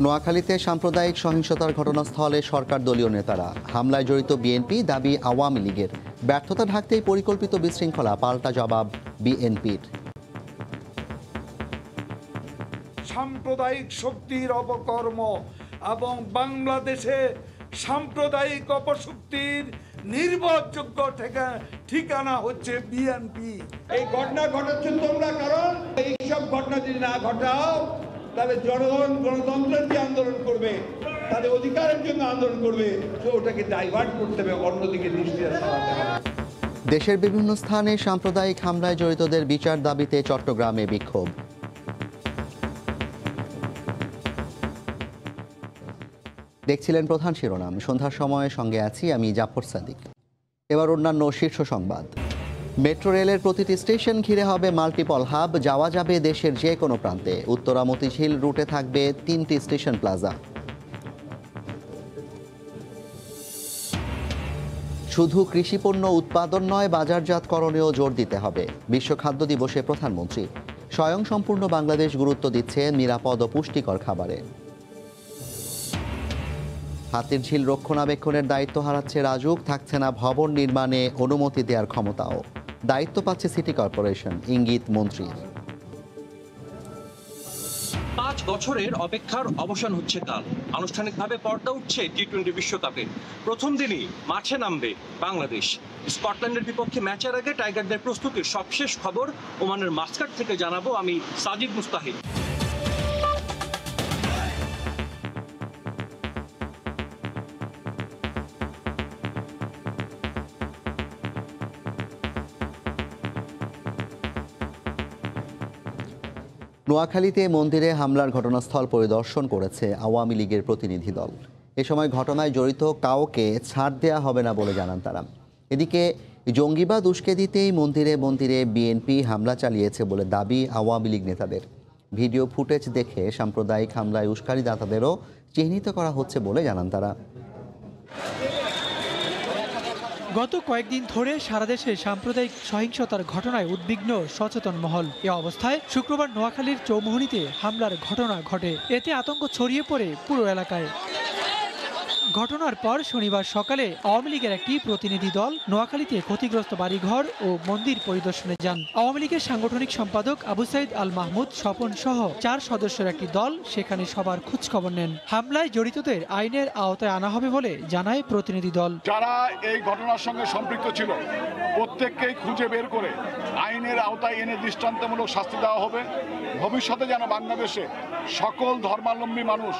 নোয়াখালীতে সাম্প্রদায়িক সহিংসতার ঘটনাস্থলে সরকার দলীয় নেতারা, হামলায় জড়িত বিএনপি, দাবি আওয়ামী লীগের। ব্যর্থতা ঢাকতেই পরিকল্পিত বিশৃঙ্খলা, পাল্টা জবাব বিএনপির। সাম্প্রদায়িক শক্তির অপকর্ম এবং বাংলাদেশে সাম্প্রদায়িক অপশক্তির নির্ভরযোগ্য ঠিকানা হচ্ছে বিএনপি। এই ঘটনা ঘটাচ্ছেন তোমরা, কারণ এইসব ঘটনা যদি না ঘটাও তাহলে জনগণ গণতন্ত্রের যে আন্দোলন করবে, তাদের অধিকারের জন্য আন্দোলন করবে, তো ওটাকে ডাইভার্ট করতে হবে, অন্যদিকে দৃষ্টি সরাতে হবে। দেশের বিভিন্ন স্থানে সাম্প্রদায়িক হামলায় জড়িতদের বিচার দাবিতে চট্টগ্রামে বিক্ষোভ। দেখছিলেন প্রধান শিরোনাম। সন্ধ্যার সময়ের সঙ্গে আছি আমি জাফর সাদিক। এবার অন্যান্য শীর্ষ সংবাদ। মেট্রো রেলের প্রতিটি স্টেশন ঘিরে হবে মাল্টিপল হাব, যাওয়া যাবে দেশের যে কোনো প্রান্তে। উত্তরা মতিঝিল রুটে থাকবে 3টি স্টেশন প্লাজা। শুধু কৃষিপণ্য উৎপাদন নয়, বাজারজাতকরণেও জোর দিতে হবে। বিশ্ব খাদ্য দিবসে প্রধানমন্ত্রী। স্বয়ংসম্পূর্ণ বাংলাদেশ গুরুত্ব দিচ্ছে নিরাপদ ও পুষ্টিকর খাবারে। হাতিরঝিল রক্ষণাবেক্ষণের দায়িত্ব হারাচ্ছে রাজুক, থাকছে না ভবন নির্মাণে অনুমতি দেওয়ার ক্ষমতাও। দায়িত্ব পাচ্ছে সিটি কর্পোরেশন, ইঙ্গিত মন্ত্রীর। 5 বছরের অপেক্ষার অবসান হচ্ছে কাল। আনুষ্ঠানিকভাবে পর্দা উঠছে টি-20 বিশ্বকাপে। প্রথম দিনই মাঠে নামবে বাংলাদেশ। স্কটল্যান্ডের বিপক্ষে ম্যাচের আগে টাইগারদের প্রস্তুতির সবশেষ খবর ওমানের মাস্কাট থেকে জানাবো আমি সাজিদ মুস্তাহিদ। নোয়াখালীতে মন্দিরে হামলার ঘটনাস্থল পরিদর্শন করেছে আওয়ামী লীগের প্রতিনিধি দল। এ সময় ঘটনায় জড়িত কাউকে ছাড় দেয়া হবে না বলে জানান তারা। এদিকে জঙ্গিবাদ উস্কে দিতেই মন্দিরে মন্দিরে বিএনপি হামলা চালিয়েছে বলে দাবি আওয়ামী লীগ নেতাদের। ভিডিও ফুটেজ দেখে সাম্প্রদায়িক হামলায় উস্কানিদাতাদেরও চিহ্নিত করা হচ্ছে বলে জানান তারা। গত কয়েকদিন ধরে সারা দেশে সাম্প্রদায়িক সহিংসতার ঘটনায় উদ্বিগ্ন সচেতন মহল। এ অবস্থায় শুক্রবার নোয়াখালীর চৌমুহনীতে হামলার ঘটনা ঘটে। এতে আতঙ্ক ছড়িয়ে পড়ে পুরো এলাকায়। ঘটনার পর শনিবার সকালে আওয়ামী লীগের একটি প্রতিনিধি দল নোয়াখালীতে ক্ষতিগ্রস্ত বাড়িঘর ও মন্দির পরিদর্শনে যান। আওয়ামী লীগের সাংগঠনিক সম্পাদক আবু সাইদ আল মাহমুদ স্বপন সহ 4 সদস্যের একটি দল সেখানে সবার খোঁজখবর নেন। হামলায় জড়িতদের আইনের আওতায় আনা হবে বলে জানায় প্রতিনিধি দল। যারা এই ঘটনার সঙ্গে সম্পৃক্ত ছিল প্রত্যেককেই খুঁজে বের করে আইনের আওতায় এনে দৃষ্টান্তমূলক শাস্তি দেওয়া হবে। ভবিষ্যতে যেন বাংলাদেশে সকল ধর্মাবলম্বী মানুষ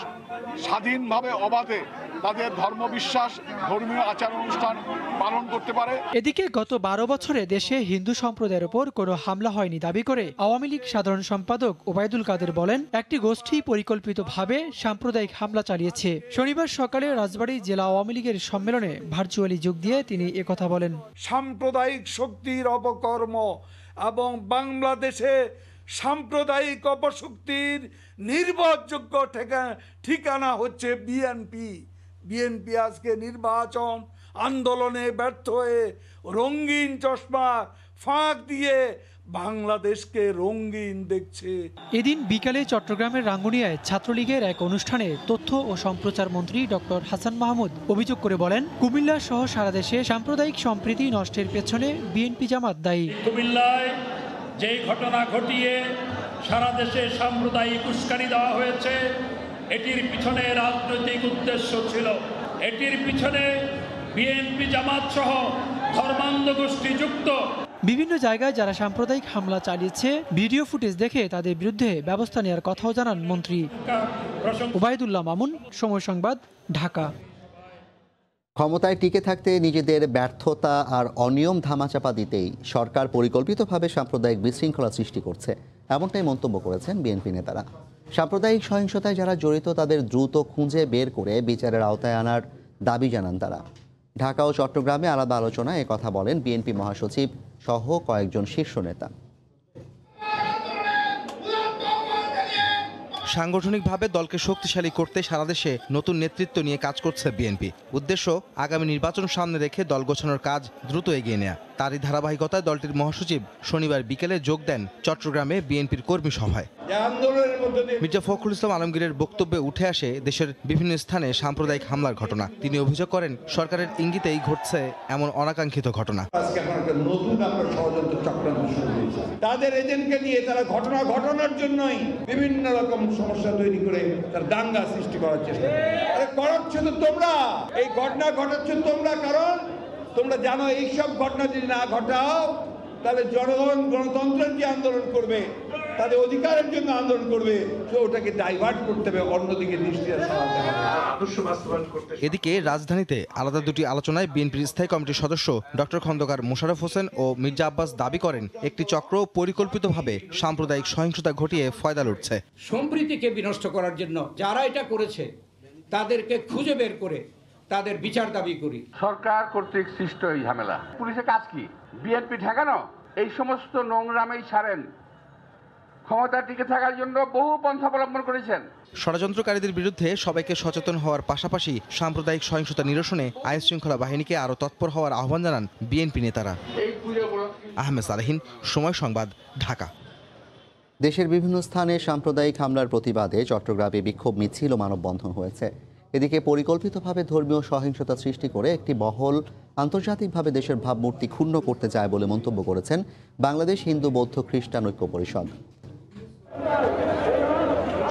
স্বাধীনভাবে অবাধে তাদের ধর্মবিশ্বাস, ধর্মীয় আচার অনুষ্ঠান পালন করতে পারে। এদিকে গত 12 বছরে দেশে হিন্দু সম্প্রদায়ের উপর কোনো হামলা হয়নি দাবি করে আওয়ামী লীগ সাধারণ সম্পাদক ওবায়দুল কাদের বলেন, একটি গোষ্ঠী পরিকল্পিতভাবে সাম্প্রদায়িক হামলা চালিয়েছে। শনিবার সকালে রাজবাড়ী জেলা আওয়ামী লীগের সম্মেলনে ভার্চুয়ালি যোগ দিয়ে তিনি একথা বলেন। সাম্প্রদায়িক শক্তির অপকর্ম এবং বাংলাদেশে সাম্প্রদায়িক অপশক্তির নির্ভরযোগ্য ঠিকানা হচ্ছে বিএনপি। বিএনপি আজকে নির্বাচন আন্দোলনে ব্যর্থ হয়ে রঙিন চশমা ফাঁক দিয়ে বাংলাদেশকে রঙিন দেখছে। এদিন বিকালে চট্টগ্রামের রাঙ্গুনিয়ায় ছাত্রলীগের এক অনুষ্ঠানে তথ্য ও সম্প্রচার মন্ত্রী ডক্টর হাসান মাহমুদ অভিযোগ করে বলেন, কুমিল্লা সহ সারা দেশে সাম্প্রদায়িক সম্প্রীতি নষ্টের পেছনে বিএনপি জামাত দায়ী। কুমিল্লায় যেই ঘটনা ঘটিয়ে সারা দেশে সাম্প্রদায়িক উস্কানি দেওয়া হয়েছে, এটির পিছনে রাজনৈতিক উদ্দেশ্য ছিল। এটির পিছনে বিএনপি জামাত সহ ধর্মান্ধ গোষ্ঠী যুক্ত। বিভিন্ন জায়গায় যারা সাম্প্রদায়িক হামলা চালিয়েছে ভিডিও ফুটেজ দেখে তাদের বিরুদ্ধে ব্যবস্থা নেওয়ার কথাও জানান মন্ত্রী। ওবায়দুল্লাহ মামুন, সময় সংবাদ, ঢাকা। ক্ষমতায় টিকে থাকতে নিজেদের ব্যর্থতা আর অনিয়ম ধামাচাপা দিতেই সরকার পরিকল্পিতভাবে সাম্প্রদায়িক বিশৃঙ্খলা সৃষ্টি করছে, এমনটাই মন্তব্য করেছেন বিএনপি নেতারা। সাম্প্রদায়িক সহিংসতায় যারা জড়িত তাদের দ্রুত খুঁজে বের করে বিচারের আওতায় আনার দাবি জানান তারা। ঢাকা ও চট্টগ্রামে আলাদা আলোচনায় একথা বলেন বিএনপি মহাসচিব সহ কয়েকজন শীর্ষ নেতা। সাংগঠনিকভাবে দলকে শক্তিশালী করতে সারা দেশে নতুন নেতৃত্ব নিয়ে কাজ করছে বিএনপি। উদ্দেশ্য, আগামী নির্বাচন সামনে রেখে দল গোছানোর কাজ দ্রুত এগিয়ে নেয়া। তারই ধারাবাহিকতায় দলটির মহাসচিব শনিবার বিকেলে যোগ দেন চট্টগ্রামে বিএনপির কর্মী সভায়। যে আন্দোলনের মধ্যে দিয়ে মির্জা ফখরুল ইসলাম আলমগীরের বক্তব্যে উঠে আসে দেশের বিভিন্ন স্থানে সাম্প্রদায়িক হামলার ঘটনা। তিনি অভিযোগ করেন সরকারের ইঙ্গিতেই ঘটছে এমন অনাকাঙ্ক্ষিত ঘটনা। আজকে এখন একটা নতুন আপনার ষড়যন্ত্র চক্রান্ত শুরু হয়েছে। তাদের এজেন্টকে নিয়ে তারা ঘটনা ঘটানোর জন্যই বিভিন্ন রকম সমস্যা তৈরি করে তার দাঙ্গা সৃষ্টি করার চেষ্টা করে। আরে করাচ্ছ তো তোমরা, এই ঘটনা ঘটাচ্ছ তোমরা, কারণ তোমরা জানো এইসব ঘটনা যদি না ঘটাও তাহলে জনগণ গণতন্ত্রের যে আন্দোলন করবে, তাদের অধিকারের জন্য আন্দোলন করবে, তো ওটাকে ডাইভার্ট করতে হবে, অন্যদিকে দৃষ্টি সরাতে হবে। এদিকে রাজধানীতে আলাদা দুটি আলোচনায় বিএনপির স্থায়ী কমিটির সদস্য ডক্টর খন্দকার মোশাররফ হোসেন ও মির্জা আব্বাস দাবি করেন একটি চক্র পরিকল্পিতভাবে সাম্প্রদায়িক সহিংসতা ঘটিয়ে ফয়দা লুটছে। সম্প্রীতিকে বিনষ্ট করার জন্য যারা এটা করেছে তাদেরকে খুঁজে বের করে তাদের বিচার দাবি করি। সরকার কর্তৃক সৃষ্ট এই ঝামেলা, পুলিশের কাজ কি? বিএনপি ঠেকানো? এই সমস্ত নোংরামেই ছাড়েন। ক্ষমতা টিকে থাকার জন্য বহু পন্থা অবলম্বন করেছেন। ষড়যন্ত্রকারীদের বিরুদ্ধে সবাইকে সচেতন হওয়ার পাশাপাশি সাম্প্রদায়িক সহিংসতা নিরসনে আইন শৃঙ্খলা বাহিনীকে আরও তৎপর হওয়ার আহ্বান জানান বিএনপি নেতারা। আহমেদ সালেহীন, সময় সংবাদ, ঢাকা। দেশের বিভিন্ন স্থানে সাম্প্রদায়িক হামলার প্রতিবাদে চট্টগ্রামে বিক্ষোভ মিছিল ও মানববন্ধন হয়েছে। এদিকে পরিকল্পিতভাবে ধর্মীয় সহিংসতা সৃষ্টি করে একটি মহল আন্তর্জাতিকভাবে দেশের ভাবমূর্তি ক্ষুণ্ণ করতে চায় বলে মন্তব্য করেছেন বাংলাদেশ হিন্দু বৌদ্ধ খ্রিস্টান ঐক্য পরিষদ।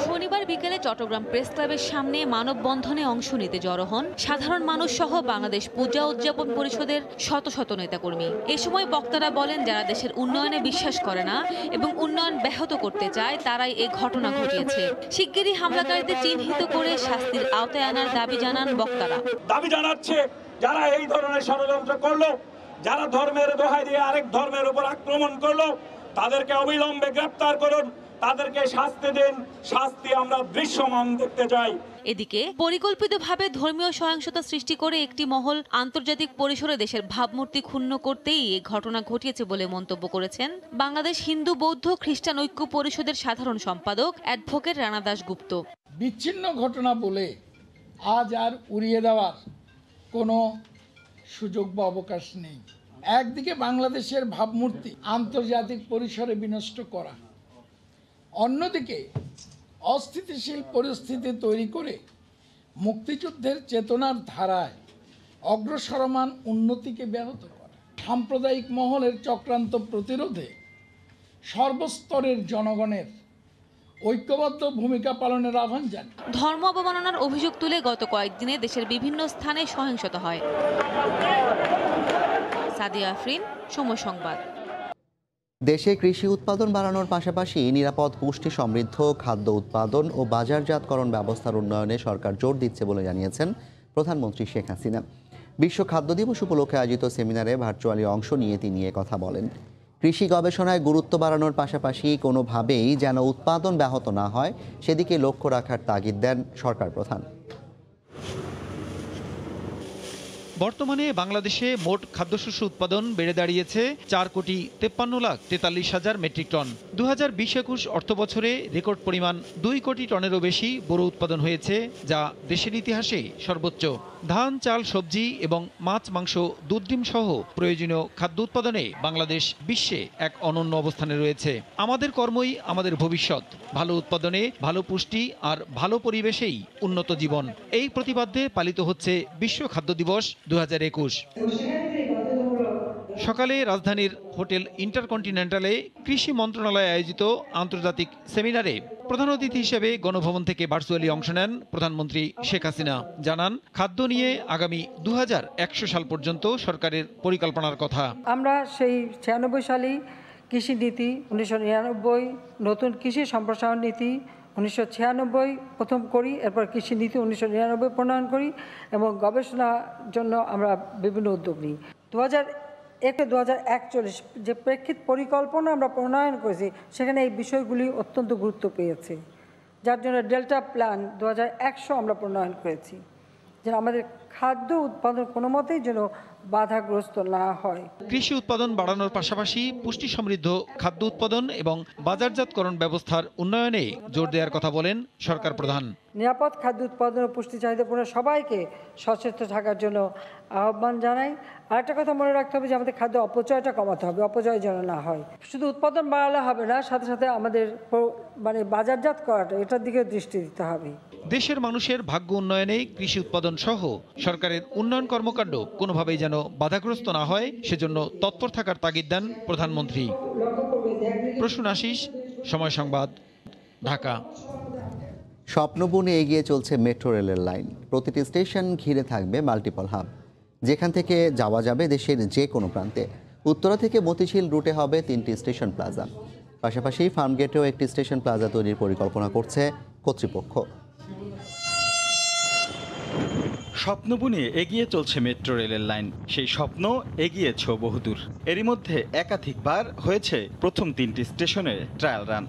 শনিবার বিকেলে চট্টগ্রাম প্রেস ক্লাবের সামনে মানববন্ধনে অংশ নিতে জড়ো হন সাধারণ মানুষ সহ বাংলাদেশ পূজা উদযাপন পরিষদের শত শত নেতাকর্মী। এ সময় বক্তারা বলেন, যারা দেশের উন্নয়নে বিশ্বাস করে না এবং উন্নয়ন ব্যাহত করতে চায় তারাই এই ঘটনা ঘটিয়েছে। শিগগিরই হামলাকারীদের চিহ্নিত করে শাস্তির আওতায় আনার দাবি জানান বক্তারা। দাবি জানাচ্ছে যারা এই ধরনের ষড়যন্ত্র করলো, যারা ধর্মের দোহাই দিয়ে আরেক ধর্মের উপর আক্রমণ করলো, তাদেরকে অবিলম্বে গ্রেফতার করুন, তাদেরকে শাস্তি দিন। শাস্তি আমরা দৃশ্যমান দেখতে চাই। এদিকে পরিকল্পিতভাবে ধর্মীয় সহিংসতা সৃষ্টি করে একটি মহল আন্তর্জাতিক পরিসরে দেশের ভাবমূর্তি ক্ষুণ্ণ করতেই এই ঘটনা ঘটিয়েছে বলে মন্তব্য করেছেন বাংলাদেশ হিন্দু বৌদ্ধ খ্রিস্টান ঐক্য পরিষদের সাধারণ সম্পাদক অ্যাডভোকেট রানা দাশগুপ্ত। বিচ্ছিন্ন ঘটনা বলে আজ আর উড়িয়ে দেওয়ার কোনো সুযোগ বা অবকাশ নেই। একদিকে বাংলাদেশের ভাবমূর্তি আন্তর্জাতিক পরিসরে বিনষ্ট করা, অন্যদিকে অস্থিতিশীল পরিস্থিতি তৈরি করে মুক্তিযুদ্ধের চেতনার ধারায় অগ্রসরমান উন্নতিকে ব্যাহত করা। সাম্প্রদায়িক মহলের চক্রান্ত প্রতিরোধে সর্বস্তরের জনগণের ঐক্যবদ্ধ ভূমিকা পালনের আহ্বান জানান। ধর্ম অবমাননার অভিযোগ তুলে গত কয়েকদিনে দেশের বিভিন্ন স্থানে সহিংসতা হয়। সাদিয়া আফরিন, সময় সংবাদ। দেশে কৃষি উৎপাদন বাড়ানোর পাশাপাশি নিরাপদ পুষ্টি সমৃদ্ধ খাদ্য উৎপাদন ও বাজারজাতকরণ ব্যবস্থার উন্নয়নে সরকার জোর দিচ্ছে বলে জানিয়েছেন প্রধানমন্ত্রী শেখ হাসিনা। বিশ্ব খাদ্য দিবস উপলক্ষে আয়োজিত সেমিনারে ভার্চুয়ালি অংশ নিয়ে তিনি কথা বলেন। কৃষি গবেষণায় গুরুত্ব বাড়ানোর পাশাপাশি কোনোভাবেই যেন উৎপাদন ব্যাহত না হয় সেদিকে লক্ষ্য রাখার তাগিদ দেন সরকার প্রধান। বর্তমানে বাংলাদেশে মোট খাদ্যশস্য উৎপাদন বেড়ে দাঁড়িয়েছে 4,53,43,000 মেট্রিক টন। 2020-21 অর্থবছরে রেকর্ড পরিমাণ 2 কোটি টনেরও বেশি বোরো উৎপাদন হয়েছে, যা দেশের ইতিহাসে সর্বোচ্চ। ধান, চাল, সবজি এবং মাছ, মাংস, দুধ, ডিম সহ প্রয়োজনীয় খাদ্য উৎপাদনে বাংলাদেশ বিশ্বে এক অনন্য অবস্থানে রয়েছে। আমাদের কর্মই আমাদের ভবিষ্যৎ। ভালো উৎপাদনে ভালো পুষ্টি আর ভালো পরিবেশেই উন্নত জীবন, এই প্রতিপাদ্যে পালিত হচ্ছে বিশ্ব খাদ্য দিবস 2021। সকালে রাজধানীর হোটেল ইন্টারকন্টিনেন্টালে কৃষি মন্ত্রণালয় আয়োজিত আন্তর্জাতিক সেমিনারে প্রধান অতিথি হিসেবে গণভবন থেকে ভার্চুয়ালি অংশ নেন প্রধানমন্ত্রী শেখ হাসিনা। জানান, খাদ্য নিয়ে আগামী 2100 সাল পর্যন্ত সরকারের পরিকল্পনার কথা। আমরা সেই 96 সালে কৃষি নীতি, 1999 নতুন কৃষি সম্প্রসারণ নীতি, 1996 প্রথম করি, এরপর কৃষি নীতি 1999 প্রণয়ন করি এবং গবেষণার জন্য আমরা বিভিন্ন উদ্যোগ নিই। 2001-2041 যে প্রেক্ষিত পরিকল্পনা আমরা প্রণয়ন করেছি সেখানে এই বিষয়গুলি অত্যন্ত গুরুত্ব পেয়েছে, যার জন্য ডেল্টা প্ল্যান 2100 আমরা প্রণয়ন করেছি, যেন আমাদের খাদ্য উৎপাদন কোনো মতেই যেন বাধাগ্রস্ত না হয়। কৃষি উৎপাদন বাড়ানোর পাশাপাশি পুষ্টি সমৃদ্ধ খাদ্য উৎপাদন এবং বাজারজাতকরণ ব্যবস্থার উন্নয়নে জোর দেওয়ার কথা বলেন সরকার প্রধান। নিরাপদ খাদ্য উৎপাদন ও পুষ্টি চাহিদাপূর্ণ সবাইকে সচেতন থাকার জন্য আহ্বান জানাই। আরেকটা কথা মনে রাখতে হবে যে আমাদের খাদ্য অপচয়টা কমাতে হবে, অপচয় যেন না হয়। শুধু উৎপাদন বাড়ালে হবে না, সাথে সাথে আমাদের বাজারজাত করাটা এটার দিকে দৃষ্টি দিতে হবে। দেশের মানুষের ভাগ্য উন্নয়নে কৃষি উৎপাদন সহ সরকারের উন্নয়ন কর্মকাণ্ড কোনোভাবেই যেন বাধাগ্রস্ত না হয় সেজন্য তৎপর থাকার তাগিদ দেন প্রধানমন্ত্রী। প্রসূন আশিস, সময় সংবাদ, ঢাকা। স্বপ্ন বুনে এগিয়ে চলছে মেট্রো রেলের লাইন। প্রতিটি স্টেশন ঘিরে থাকবে মাল্টিপল হাব, যেখান থেকে যাওয়া যাবে দেশের যে কোনো প্রান্তে। উত্তরা থেকে মতিঝিল রুটে হবে 3টি স্টেশন প্লাজা। পাশাপাশি ফার্মগেটেও একটি স্টেশন প্লাজা তৈরির পরিকল্পনা করছে কর্তৃপক্ষ। স্বপ্ন বুনিয়ে এগিয়ে চলছে মেট্রো রেলের লাইন। সেই স্বপ্ন এগিয়েছে বহুদূর। এরই মধ্যে একাধিকবার হয়েছে প্রথম 3টি স্টেশনের ট্রায়াল রান।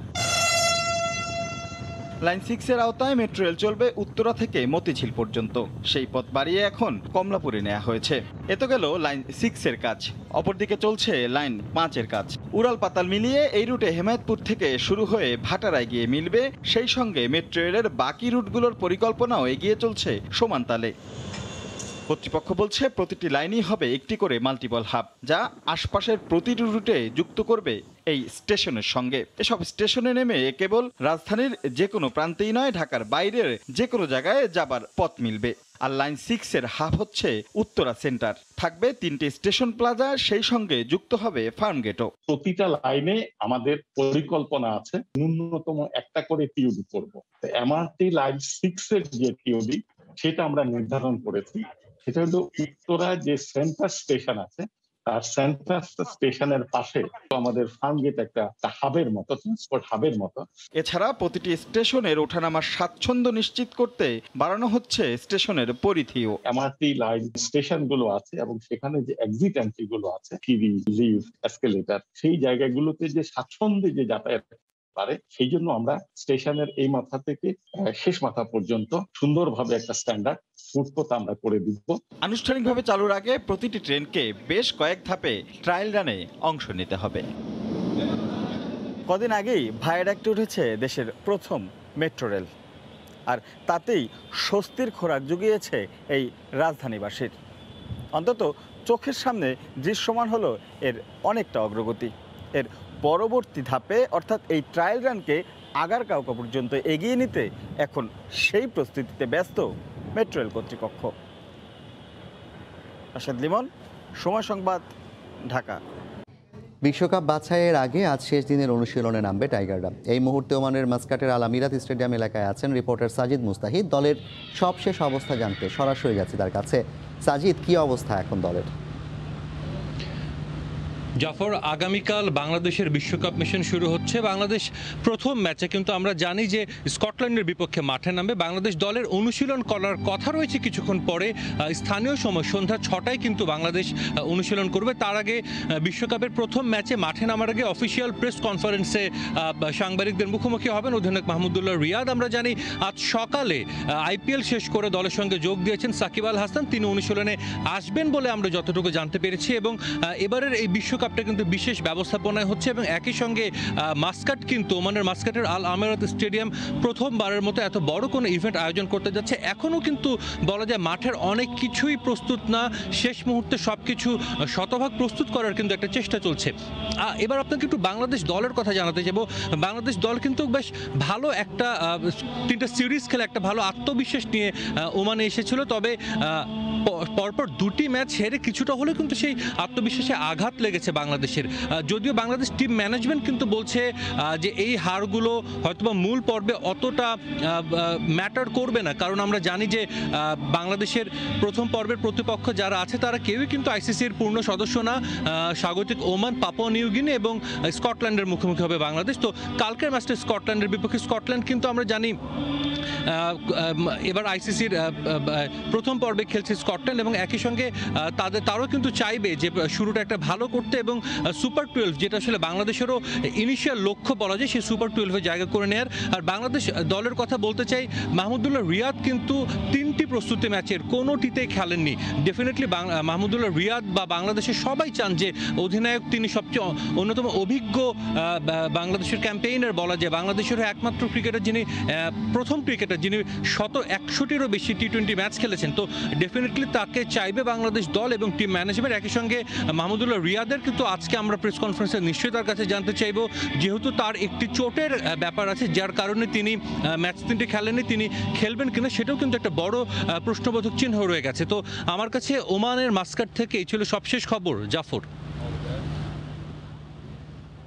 লাইন 6-এর আওতায় মেট্রো রেল চলবে উত্তরা থেকে মতিঝিল পর্যন্ত। সেই পথ বাড়িয়ে এখন কমলাপুরে নেওয়া হয়েছে। এত গেল লাইন 6-এর কাজ। অপরদিকে চলছে লাইন 5-এর কাজ। উড়াল পাতাল মিলিয়ে এই রুটে হেমায়েতপুর থেকে শুরু হয়ে ভাটারায় গিয়ে মিলবে। সেই সঙ্গে মেট্রো রেলের বাকি রুটগুলোর পরিকল্পনাও এগিয়ে চলছে সমান তালে। কর্তৃপক্ষ বলছে প্রতিটি লাইনই হবে একটি করে মাল্টিপল হাব, যা আশপাশের প্রতিটি রুটে যুক্ত করবে এই স্টেশনের সঙ্গে। এসব স্টেশনে নেমে কেবল রাজধানীর যে কোনো প্রান্তেই নয়, ঢাকার বাইরের যে কোনো জায়গায় যাবার পথ মিলবে। আর লাইন 6-এর হাব হচ্ছে উত্তরা সেন্টার। থাকবে 3টি স্টেশন প্লাজা, সেই সঙ্গে যুক্ত হবে ফার্মগেটও। প্রতিটা লাইনে আমাদের পরিকল্পনা আছে ন্যূনতম একটা করে টিওডি করব। এমআরটি লাইন 6-এর যে টিওডি সেটা আমরা নির্ধারণ করেছি। সেটা হলো উত্তরা যে সেন্টার স্টেশন আছে তার সেন্টার স্টেশনের পাশে আমাদের ফার্মগেট একটা হাবের মতো, ট্রান্সপোর্ট হাবের মতো। এছাড়া প্রতিটি স্টেশনের ওঠানামার স্বাচ্ছন্দ্য নিশ্চিত করতে বাড়ানো হচ্ছে স্টেশনের পরিধিও। এমআরটি লাইন স্টেশন গুলো আছে এবং সেখানে যে এক্সিট এন্ট্রি গুলো আছে, সিঁড়ি, লিফট, এসকেলেটর, সেই জায়গাগুলোতে যে স্বাচ্ছন্দ্যে যে যাতায়াত পারে, সেই জন্য আমরা স্টেশনের এই মাথা থেকে শেষ মাথা পর্যন্ত সুন্দরভাবে একটা স্ট্যান্ডার্ড ফুটপথ আমরা করে দিব। আনুষ্ঠানিকভাবে চালুর আগে প্রতিটি ট্রেনকে বেশ কয়েক ধাপে ট্রায়াল রানে অংশ নিতে হবে। কদিন আগেই ভায়াডাক্টে উঠেছে দেশের প্রথম মেট্রো রেল, আর তাতেই স্বস্তির খোরাক জুগিয়েছে এই রাজধানীবাসীর। অন্তত চোখের সামনে দৃশ্যমান হলো এর অনেকটা অগ্রগতি। এর পরবর্তী ধাপে অর্থাৎ এই ট্রায়াল রানকে আগারগাঁও পর্যন্ত এগিয়ে নিতে এখন সেই প্রস্তুতিতে ব্যস্ত মেট্রো রেল কর্তৃপক্ষ। রাশেদ লিমন, সময় সংবাদ, ঢাকা। বিশ্বকাপ বাছাইয়ের আগে আজ শেষ দিনের অনুশীলনে নামবে টাইগাররা। এই মুহূর্তে ওমানের মাস্কাটের আল আমিরাত স্টেডিয়াম এলাকায় আছেন রিপোর্টার সাজিদ মুস্তাহিদ। দলের সবশেষ অবস্থা জানতে সরাসরি যাচ্ছি তার কাছে। সাজিদ, কি অবস্থা এখন দলের? জাফর, আগামীকাল বাংলাদেশের বিশ্বকাপ মিশন শুরু হচ্ছে। বাংলাদেশ প্রথম ম্যাচে কিন্তু আমরা জানি যে স্কটল্যান্ডের বিপক্ষে মাঠে নামবে। বাংলাদেশ দলের অনুশীলন করার কথা রয়েছে কিছুক্ষণ পরে। স্থানীয় সময় সন্ধ্যা 6টায় কিন্তু বাংলাদেশ অনুশীলন করবে। তার আগে বিশ্বকাপের প্রথম ম্যাচে মাঠে নামার আগে অফিসিয়াল প্রেস কনফারেন্সে সাংবাদিকদের মুখোমুখি হবেন অধিনায়ক মাহমুদুল্লাহ রিয়াদ। আমরা জানি আজ সকালে আইপিএল শেষ করে দলের সঙ্গে যোগ দিয়েছেন সাকিব আল হাসান। তিনি অনুশীলনে আসবেন বলে আমরা যতটুকু জানতে পেরেছি। এবং এবারের এই বিশ্বকাপটা কিন্তু বিশেষ ব্যবস্থাপনায় হচ্ছে এবং একই সঙ্গে মাস্কাট কিন্তু ওমানের মাস্কাটের আল আমিরাত স্টেডিয়াম প্রথমবারের মতো এত বড় কোনো ইভেন্ট আয়োজন করতে যাচ্ছে। এখনও কিন্তু বলা যায় মাঠের অনেক কিছুই প্রস্তুত না। শেষ মুহূর্তে সব কিছু শতভাগ প্রস্তুত করার কিন্তু একটা চেষ্টা চলছে। এবার আপনাকে একটু বাংলাদেশ দলের কথা জানাতে যাব। বাংলাদেশ দল কিন্তু বেশ ভালো একটা 3টা সিরিজ খেলে একটা ভালো আত্মবিশ্বাস নিয়ে ওমানে এসেছিল। তবে পরপর 2টি ম্যাচ হেরে কিছুটা হলেও কিন্তু সেই আত্মবিশ্বাসে আঘাত লেগেছে বাংলাদেশের। যদিও বাংলাদেশ টিম ম্যানেজমেন্ট কিন্তু বলছে যে এই হারগুলো হয়তোবা মূল পর্বে অতটা ম্যাটার করবে না, কারণ আমরা জানি যে বাংলাদেশের প্রথম পর্বের প্রতিপক্ষ যারা আছে তারা কেউই কিন্তু আইসিসির পূর্ণ সদস্য না। স্বাগতিক ওমান, পাপুয়া নিউ গিনি এবং স্কটল্যান্ডের মুখোমুখি হবে বাংলাদেশ। তো কালকের ম্যাচটা স্কটল্যান্ডের বিপক্ষে। স্কটল্যান্ড কিন্তু আমরা জানি এবার আইসিসির প্রথম পর্বে খেলছে স্কটল্যান্ড। স্কটল্যান্ড এবং একই সঙ্গে তারাও কিন্তু চাইবে যে শুরুটা একটা ভালো করতে এবং সুপার 12 যেটা আসলে বাংলাদেশেরও ইনিশিয়াল লক্ষ্য বলা যায় সেই সুপার 12-এ জায়গা করে নেয়ার। আর বাংলাদেশ দলের কথা বলতে চাই, মাহমুদুল্লাহ রিয়াদ কিন্তু 3টি প্রস্তুতি ম্যাচের কোনোটিতেই খেলেননি। ডেফিনেটলি মাহমুদুল্লাহ রিয়াদ বা বাংলাদেশের সবাই চান যে অধিনায়ক তিনি সবচেয়ে অন্যতম অভিজ্ঞ বাংলাদেশের ক্যাম্পেইনার বলা যায়, বাংলাদেশের একমাত্র ক্রিকেটার যিনি প্রথম ক্রিকেটার যিনি 161টিরও বেশি টি-20 ম্যাচ খেলেছেন। তো ডেফিনেটলি তাকে চাইবে বাংলাদেশ দল এবং টিম ম্যানেজমেন্ট। একই সঙ্গে মাহমুদুল্লাহ রিয়াদের কিন্তু আজকে আমরা প্রেস কনফারেন্সে নিশ্চয়ই তার কাছে জানতে চাইব, যেহেতু তার একটি চোটের ব্যাপার আছে যার কারণে তিনি ম্যাচ 3টি খেলেননি, তিনি খেলবেন কিনা সেটাও কিন্তু একটা বড় প্রশ্নবোধক চিহ্ন রয়ে গেছে। তো আমার কাছে ওমানের মাস্কাট থেকে এই ছিল সবশেষ খবর। জাফর।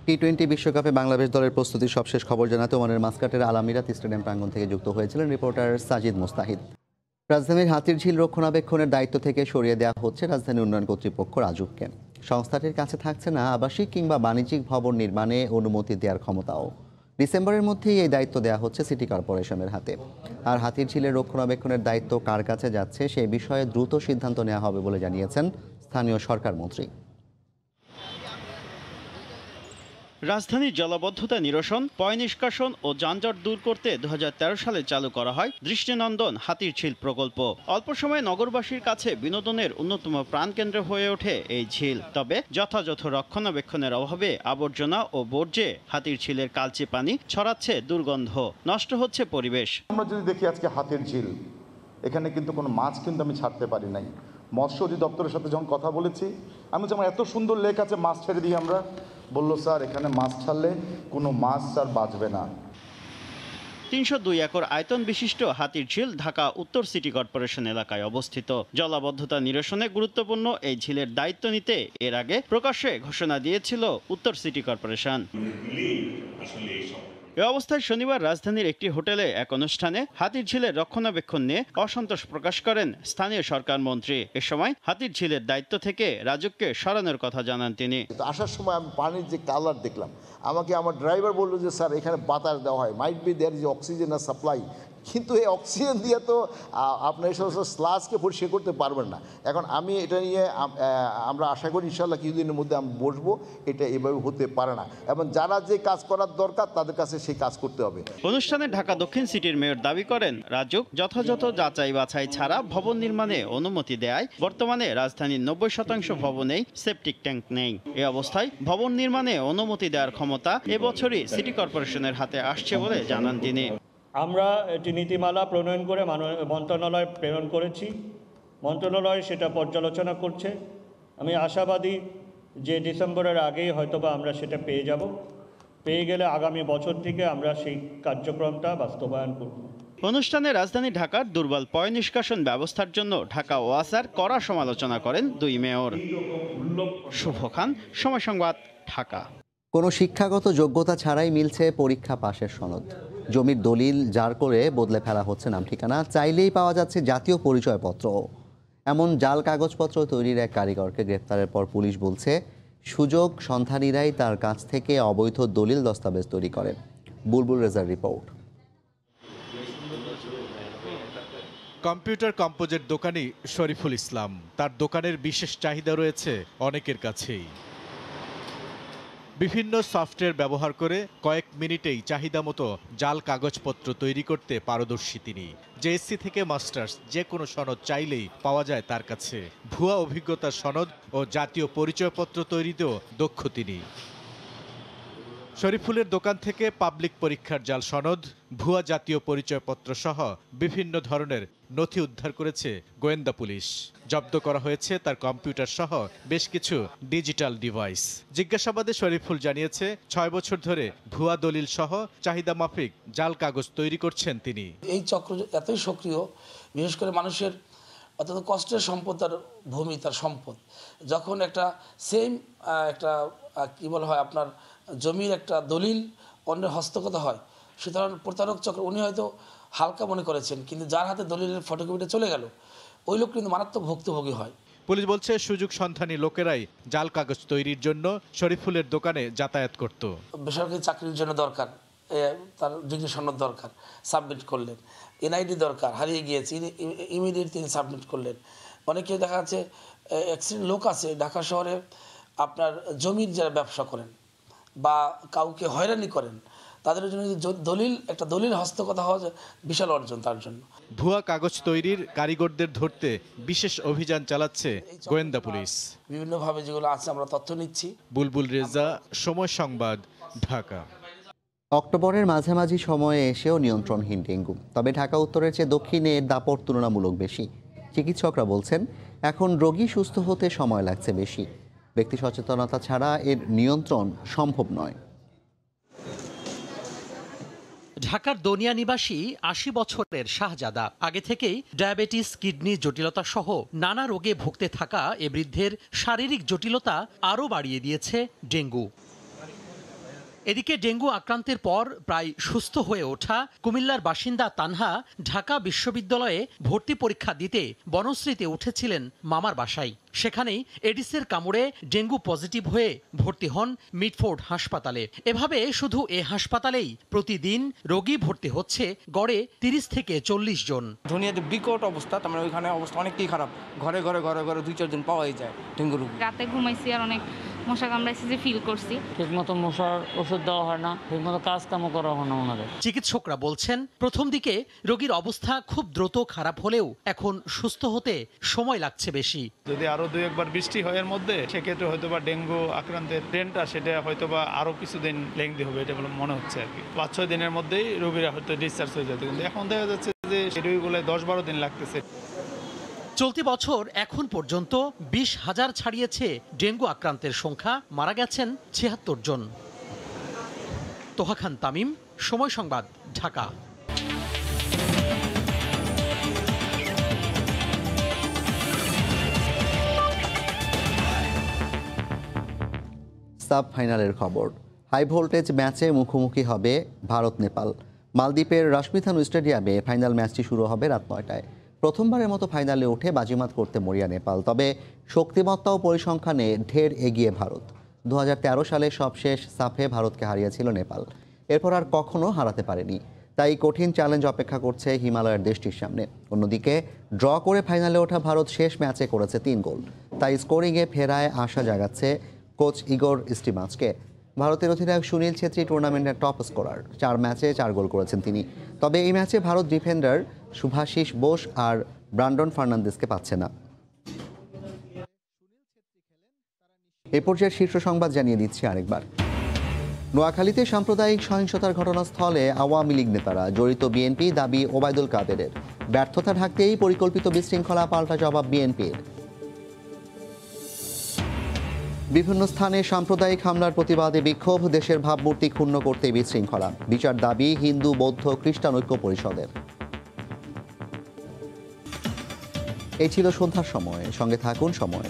টি-20 বিশ্বকাপে বাংলাদেশ দলের প্রস্তুতির সবশেষ খবর জানাতে ওমানের মাস্কাটের আল আমিরাত স্টেডিয়াম প্রাঙ্গণ থেকে যুক্ত হয়েছিলেন রিপোর্টার সাজিদ মুস্তাহিদ। রাজধানীর হাতিরঝিল রক্ষণাবেক্ষণের দায়িত্ব থেকে সরিয়ে দেওয়া হচ্ছে রাজধানী উন্নয়ন কর্তৃপক্ষ রাজুককে। সংস্থাটির কাছে থাকছে না আবাসিক কিংবা বাণিজ্যিক ভবন নির্মাণে অনুমতি দেওয়ার ক্ষমতাও। ডিসেম্বরের মধ্যেই এই দায়িত্ব দেওয়া হচ্ছে সিটি কর্পোরেশনের হাতে। আর হাতিরঝিলের রক্ষণাবেক্ষণের দায়িত্ব কার কাছে যাচ্ছে সেই বিষয়ে দ্রুত সিদ্ধান্ত নেওয়া হবে বলে জানিয়েছেন স্থানীয় সরকার মন্ত্রী। রাজধানীর জলাবদ্ধতা নিরসন, পয় নিষ্কাশন ও যানজট দূর করতে 2013 সালে চালু করা হয় দৃষ্টিনন্দন হাতিরঝিল প্রকল্প। অল্প সময়ে নগরবাসীর কাছে বিনোদনের অন্যতম প্রাণকেন্দ্র হয়ে ওঠে এই ঝিল। তবে যথাযথ রক্ষণাবেক্ষণের অভাবে আবর্জনা ও বর্জ্যে হাতিরঝিলের কালচে পানি ছড়াচ্ছে দুর্গন্ধ, নষ্ট হচ্ছে পরিবেশ। আমরা যদি দেখি আজকে হাতিরঝিল, এখানে কিন্তু কোনো মাছ কিন্তু আমি ছাড়তে পারি নাই। মৎস্য অধিদপ্তরের সাথে যখন কথা বলেছি, আমি যেমন এত সুন্দর লেক আছে মাছ ছেড়ে দিই আমরা, বললো স্যার এখানে মাছ ছাড়লে কোনো মাছ আর বাঁচবে না। 302 একর আয়তন বিশিষ্ট হাতিরঝিল ঢাকা উত্তর সিটি কর্পোরেশন এলাকায় অবস্থিত। জলাবদ্ধতা নিরসনে গুরুত্বপূর্ণ এই ঝিলের দায়িত্ব নিতে এর আগে প্রকাশ্যে ঘোষণা দিয়েছিল উত্তর সিটি কর্পোরেশন। এ অবস্থায় শনিবার রাজধানীর একটি হোটেলে এক অনুষ্ঠানে হাতিরঝিলের রক্ষণাবেক্ষণ নিয়ে অসন্তোষ প্রকাশ করেন স্থানীয় সরকার মন্ত্রী। এ সময় হাতিরঝিলের দায়িত্ব থেকে রাজুককে সরানোর কথা জানান তিনি। আসার সময় আমি পানির যে কালার দেখলাম, আমাকে আমার ড্রাইভার বললো যে স্যার এখানে বাতাস দেওয়া হয়, might be there is oxygen আর সাপ্লাই, কিন্তু এই অক্সিজেন দিয়ে তো আপনার এই সমস্ত স্লাসকে পরিষ্কার করতে পারবেন না। এখন আমি এটা নিয়ে আমরা আশা করি ইনশাল্লাহ কিছুদিনের মধ্যে আমি বসবো, এটা এভাবে হতে পারে না এবং যারা যে কাজ করার দরকার তাদের কাছে সেই কাজ করতে হবে। অনুষ্ঠানে ঢাকা দক্ষিণ সিটির মেয়র দাবি করেন রাজুক যথাযথ যাচাই বাছাই ছাড়া ভবন নির্মাণে অনুমতি দেয় বর্তমানে রাজধানীর 90% ভবনেই সেপটিক ট্যাঙ্ক নেই। এ অবস্থায় ভবন নির্মাণে অনুমতি দেওয়ার ক্ষমতা এবছরই সিটি কর্পোরেশনের হাতে আসছে বলে জানান তিনি। আমরা একটি নীতিমালা প্রণয়ন করে মন্ত্রণালয় প্রেরণ করেছি, মন্ত্রণালয় সেটা পর্যালোচনা করছে। আমি আশাবাদী যে ডিসেম্বরের আগেই হয়তোবা আমরা সেটা পেয়ে যাব। পেয়ে গেলে আগামী বছর থেকে আমরা সেই কার্যক্রমটা বাস্তবায়ন করব। অনুষ্ঠানে রাজধানী ঢাকার দুর্বল পয় নিষ্কাশন ব্যবস্থার জন্য ঢাকা ওয়াসার কড়া সমালোচনা করেন দুই মেয়র। শুভ খান, সময় সংবাদ, ঢাকা। কোনো শিক্ষাগত যোগ্যতা ছাড়াই মিলছে পরীক্ষা পাশের সনদ। জমির দলিল জাল করে বদলে ফেলা হচ্ছে নাম ঠিকানা, চাইলেই পাওয়া যাচ্ছে জাতীয় পরিচয়পত্র। এমন জাল কাগজপত্র তৈরির এক কারিগরকে গ্রেপ্তারের পর পুলিশ বলছে সুযোগ সন্ধানীরাই তার কাছ থেকে অবৈধ দলিল দস্তাবেজ তৈরি করেন। বুলবুল রেজার রিপোর্ট। কম্পিউটার কম্পোজের দোকানি শরীফুল ইসলাম, তার দোকানের বিশেষ চাহিদা রয়েছে অনেকের কাছেই। বিভিন্ন সফটওয়্যার ব্যবহার করে কয়েক মিনিটেই চাহিদা মতো জাল কাগজপত্র তৈরি করতে পারদর্শী তিনি। জেএসসি থেকে মাস্টার্স যে কোনো সনদ চাইলেই পাওয়া যায় তার কাছে। ভুয়া অভিজ্ঞতার সনদ ও জাতীয় পরিচয়পত্র তৈরিতেও দক্ষ তিনি। শরীফুলের দোকান থেকে পাবলিক পরীক্ষার জাল সনদ, ভুয়া জাতীয় পরিচয়পত্র সহ বিভিন্ন ধরনের নথি উদ্ধার করেছে গোয়েন্দা পুলিশ। জব্দ করা হয়েছে তার কম্পিউটার সহ বেশ কিছু ডিজিটাল ডিভাইস। জিজ্ঞাসাবাদে শরীফুল জানিয়েছে 6 বছর ধরে ভুয়া দলিল সহ চাহিদা মাফিক জাল কাগজ তৈরি করছেন তিনি। এই চক্র এতই সক্রিয়, বিশেষ করে মানুষের অত্যন্ত কষ্টের সম্পদ, তার ভূমি, তার সম্পদ, যখন একটা সেম একটা কী বলা হয় আপনার জমির একটা দলিল অন্যের হস্তগত হয়, সুতরাং প্রতারক চক্র উনি হয়তো হালকা মনে করেছেন, কিন্তু যার হাতে দলিলের ফটোকপিটা চলে গেল ওই লোক কিন্তু মারাত্মক ভুক্তভোগী হয়। পুলিশ বলছে সুযোগ সন্ধানী লোকেরাই জাল কাগজ তৈরির জন্য শরীফুলের দোকানে যাতায়াত করত। বেসরকারি চাকরির জন্য দরকার, তার ডিগ্রি সনদ দরকার, সাবমিট করলেন। এনআইডি দরকার, হারিয়ে গিয়েছে, ইমিডিয়েট তিনি সাবমিট করলেন। অনেকে দেখা যাচ্ছে অ্যাক্সিডেন্ট লোক আছে ঢাকা শহরে আপনার জমির যারা ব্যবসা করেন বা কাউকে হয়রানি করেন, তাদের জন্য একটা দলিল হস্তগত হওয়া বিশাল অর্জন তার জন্য। ভুয়া কাগজ তৈরির কারিগরদের ধরতে বিশেষ অভিযান চালাচ্ছে গোয়েন্দা পুলিশ। বিভিন্নভাবে যেগুলো আছে আমরা তথ্য নিচ্ছি। বুলবুল রেজা, সময় সংবাদ, ঢাকা। অক্টোবরের মাঝামাঝি সময়ে এসেও নিয়ন্ত্রণহীন ডেঙ্গু, তবে ঢাকা উত্তরের চেয়ে দক্ষিণে এর দাপট তুলনামূলক বেশি। চিকিৎসকরা বলছেন এখন রোগী সুস্থ হতে সময় লাগছে বেশি। ব্যক্তি সচেতনতা ছাড়া এর নিয়ন্ত্রণ সম্ভব নয়। ঢাকার দনিয়া নিবাসী ৮০ বছরের শাহজাদা আগে থেকেই ডায়াবেটিস, কিডনি জটিলতা সহ নানা রোগে ভুগতে থাকা এ বৃদ্ধের শারীরিক জটিলতা আরও বাড়িয়ে দিয়েছে ডেঙ্গু। এদিকে ডেঙ্গু আক্রান্তের পর প্রায় সুস্থ হয়ে ওঠা কুমিল্লার বাসিন্দা তানহা ঢাকা বিশ্ববিদ্যালয়ে ভর্তি পরীক্ষা দিতে বনশ্রীতে উঠেছিলেন মামার বাসায়। সেখানেই এডিসের কামড়ে ডেঙ্গু পজিটিভ হয়ে ভর্তি হন মিডফোর্ড হাসপাতালে। এভাবে শুধু এ হাসপাতালেই প্রতিদিন রোগী ভর্তি হচ্ছে গড়ে ৩০ থেকে ৪০ জন। দুনিয়াতে বিকট অবস্থা, তার মানে ওইখানে অবস্থা অনেকটাই খারাপ। ঘরে ঘরে ঘরে ঘরে ২-৪ জন পাওয়াই যায় ডেঙ্গু রোগী। রাতে ঘুমাইছি আর অনেক মশা কামড়াইছে যে ফিল করছি। ঠিকমতো মশার ওষুধ দেওয়া হয় না, ঠিকমতো কাজকামও করা হয় না ওনাদের। চিকিৎসকরা বলছেন প্রথম দিকে রোগীর অবস্থা খুব দ্রুত খারাপ হলেও এখন সুস্থ হতে সময় লাগছে বেশি। যদি আরো ২-১ বার বৃষ্টি হয় এর মধ্যে, সেক্ষেত্রে হয়তোবা ডেঙ্গু আক্রান্তের ট্রেনটা সেটা হয়তোবা আরো কিছুদিন লেংদি হবে, এটা বলে মনে হচ্ছে আর কি। ৫-৬ দিনের মধ্যেই রোগীরা হয়তো ডিসচার্জ হয়ে যেত, কিন্তু এখন দেখা যাচ্ছে যে রোগীগুলো ১০-১২ দিন লাগতেছে। চলতি বছর এখন পর্যন্ত ২০,০০০ ছাড়িয়েছে ডেঙ্গু আক্রান্তের সংখ্যা, মারা গেছেন ৭৬ জন। তোহা খান তামিম, সময় সংবাদ, ঢাকা। সাব ফাইনালের খবর। হাই ভোল্টেজ ম্যাচে মুখোমুখি হবে ভারত নেপাল। মালদ্বীপের রাশমিথানু স্টেডিয়ামে ফাইনাল ম্যাচটি শুরু হবে রাত ৯টায়। প্রথমবারের মতো ফাইনালে উঠে বাজিমাত করতে মরিয়া নেপাল, তবে শক্তিমত্তা ও পরিসংখ্যানে ঢের এগিয়ে ভারত। ২০১৩ সালে সবশেষ সাফে ভারতকে হারিয়েছিল নেপাল, এরপর আর কখনো হারাতে পারেনি। তাই কঠিন চ্যালেঞ্জ অপেক্ষা করছে হিমালয়ের দেশটির সামনে। অন্যদিকে ড্র করে ফাইনালে ওঠা ভারত শেষ ম্যাচে করেছে ৩ গোল, তাই স্কোরিংয়ে ফেরায় আশা জাগাচ্ছে কোচ ইগোর স্টিমাচকে। ভারতের অধিনায়ক সুনীল ছেত্রী টুর্নামেন্টের টপ স্কোরার, ৪ ম্যাচে ৪ গোল করেছেন তিনি। তবে এই ম্যাচে ভারত ডিফেন্ডার শুভাশিস বোস আর ব্রান্ডন ফার্নান্দেসকে পাচ্ছে না। এই পর্যায়ে শীর্ষ সংবাদ জানিয়ে দিচ্ছি আরেকবার। নোয়াখালীতে সাম্প্রদায়িক সহিংসতার ঘটনাস্থলে আওয়ামী লীগ নেতারা জড়িত, বিএনপি দাবি ওবায়দুল কাদেরের। ব্যর্থতা ঢাকতেই পরিকল্পিত বিশৃঙ্খলা, পাল্টা জবাব বিএনপির। বিভিন্ন স্থানে সাম্প্রদায়িক হামলার প্রতিবাদে বিক্ষোভ, দেশের ভাবমূর্তি ক্ষুণ্ণ করতে বিশৃঙ্খলা, বিচার দাবি হিন্দু, বৌদ্ধ, খ্রিস্টান ঐক্য পরিষদের। এই ছিল সন্ধ্যার সময়, সঙ্গে থাকুন সময়।